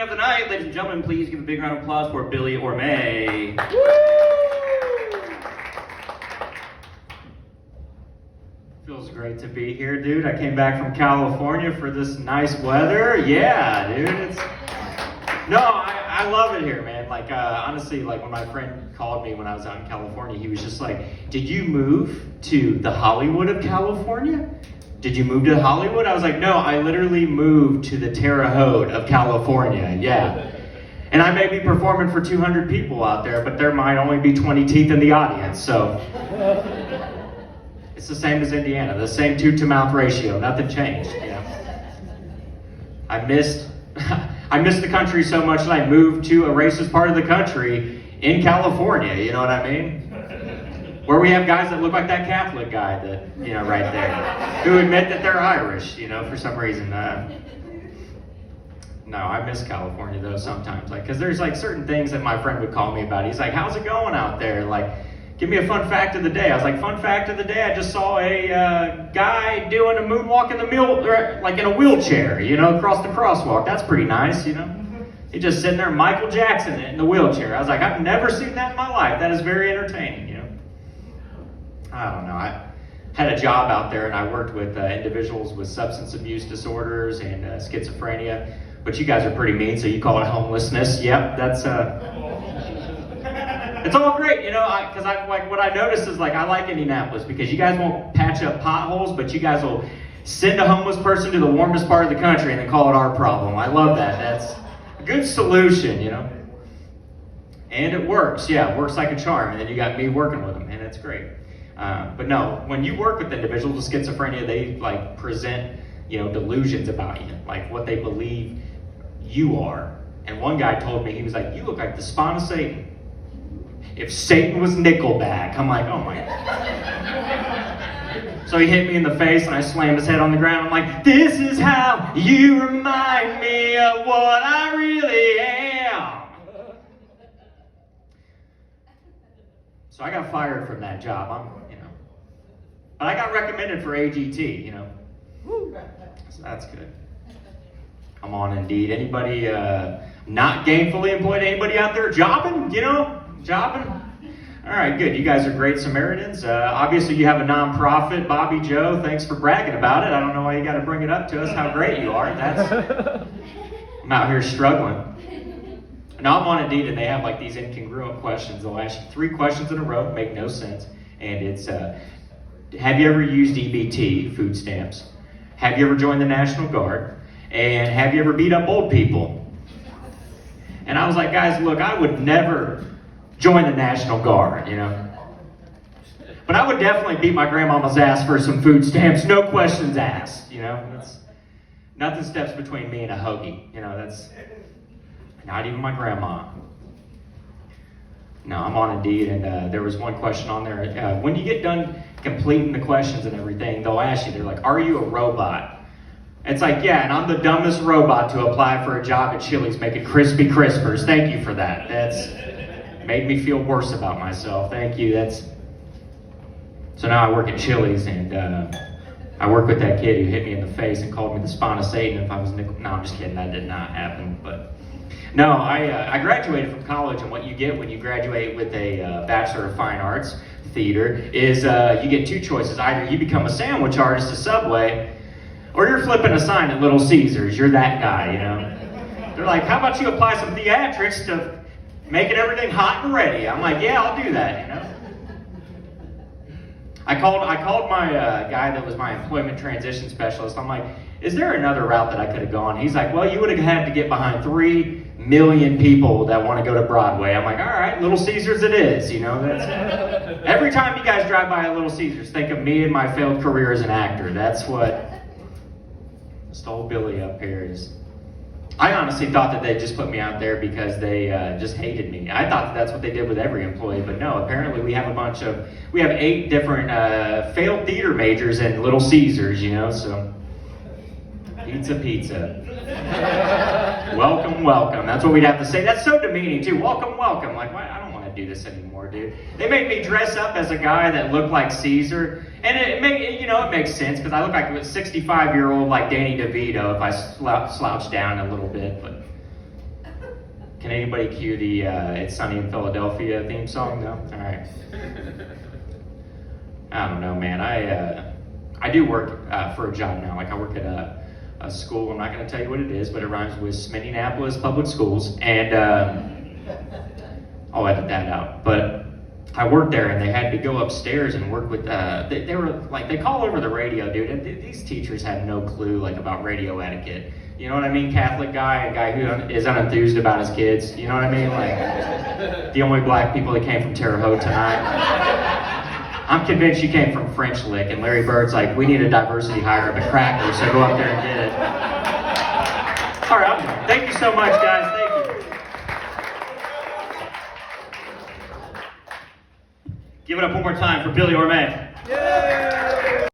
Of the night, ladies and gentlemen, please give a big round of applause for Billy Orme. Feels great to be here, dude. I came back from California for this nice weather. Yeah, dude. I love it here, man. Like, honestly, like when my friend called me when I was out in California, he was just like, "Did you move to the Hollywood of California? Did you move to Hollywood?" I was like, "No, I literally moved to the Terre Haute of California, yeah." And I may be performing for 200 people out there, but there might only be 20 teeth in the audience, so. It's the same as Indiana, the same tooth-to-mouth ratio, nothing changed, yeah. I missed the country so much that I moved to a racist part of the country in California, you know what I mean? Where we have guys that look like that Catholic guy that, right there, who admit that they're Irish, for some reason. No, I miss California though sometimes, because there's certain things that my friend would call me about. He's like, "How's it going out there? Give me a fun fact of the day." I was like, "Fun fact of the day, I just saw a guy doing a moonwalk in in a wheelchair, across the crosswalk. That's pretty nice, He's just sitting there, Michael Jackson in the wheelchair." I was like, "I've never seen that in my life. That is very entertaining, I don't know. I had a job out there and I worked with individuals with substance abuse disorders and schizophrenia, but you guys are pretty mean, so you call it homelessness. Yep, that's it's all great, because what I noticed is I like Indianapolis because you guys won't patch up potholes, but you guys will send a homeless person to the warmest part of the country and then call it our problem. I love that. That's a good solution, And it works, yeah, it works like a charm, and then you got me working with them, and it's great. But no, when you work with individuals with schizophrenia, they present, delusions about you, what they believe you are. And one guy told me, he was like, "You look like the spawn of Satan. If Satan was Nickelback." I'm like, "Oh my God." So he hit me in the face and I slammed his head on the ground. I'm like, "This is how you remind me of what I really am." So I got fired from that job. But I got recommended for AGT, So that's good. Come on, Indeed. Anybody not gainfully employed? Anybody out there jobbing? Jobbing? All right, good. You guys are great Samaritans. Obviously, you have a nonprofit, Bobby Joe. Thanks for bragging about it. I don't know why you got to bring it up to us, how great you are. I'm out here struggling. Now I'm on Indeed, and they have these incongruent questions. They'll ask you 3 questions in a row, make no sense. And it's, have you ever used EBT, food stamps? Have you ever joined the National Guard? And have you ever beat up old people? And I was like, "Guys, look, I would never join the National Guard, But I would definitely beat my grandmama's ass for some food stamps, no questions asked, That's, nothing steps between me and a hoagie, that's not even my grandma. No, I'm on Indeed, and there was one question on there. When you get done completing the questions and everything, they'll ask you, they're like, "Are you a robot?" It's like, "Yeah, and I'm the dumbest robot to apply for a job at Chili's making crispy crispers. Thank you for that. That's made me feel worse about myself. Thank you." So now I work at Chili's, and I work with that kid who hit me in the face and called me the spawn of Satan if I was nickel. No, I'm just kidding. That did not happen. But no, I graduated from college, and what you get when you graduate with a Bachelor of Fine Arts theater is you get 2 choices. Either you become a sandwich artist at Subway, or you're flipping a sign at Little Caesars. You're that guy, They're like, "How about you apply some theatrics to making everything hot and ready?" I'm like, "Yeah, I'll do that, I called my guy that was my employment transition specialist. I'm like, "Is there another route that I could have gone?" He's like, "Well, you would have had to get behind 3 million people that want to go to Broadway." I'm like, "All right, Little Caesars it is, That's every time you guys drive by a Little Caesars, think of me and my failed career as an actor. That's what stole Billy up here is. I honestly thought that they just put me out there because they just hated me. I thought that's what they did with every employee, but no, apparently we have 8 different failed theater majors in Little Caesars, so pizza. Welcome. That's what we'd have to say. That's so demeaning too. Welcome. Like, why? I don't want to do this anymore, dude. They made me dress up as a guy that looked like Caesar, and it makes sense because I look like a 65-year-old like Danny DeVito if I slouch down a little bit, but Can anybody cue the It's Sunny in Philadelphia theme song? No? All right. I don't know, man. I do work for a job now. Like I work at a school. I'm not going to tell you what it is, but it rhymes with Sminneapolis Public Schools. And I'll edit that out. But I worked there, and they had to go upstairs and work with. They were like, they call over the radio, dude. And these teachers had no clue like about radio etiquette. You know what I mean? Catholic guy, a guy who is unenthused about his kids. You know what I mean? Like the only black people that came from Terre Haute tonight. I'm convinced you came from French Lick, and Larry Bird's like, we need a diversity hire of a cracker, so go up there and get it. All right, I'm done. Thank you so much, guys. Thank you. Give it up one more time for Billy Orme. Yay!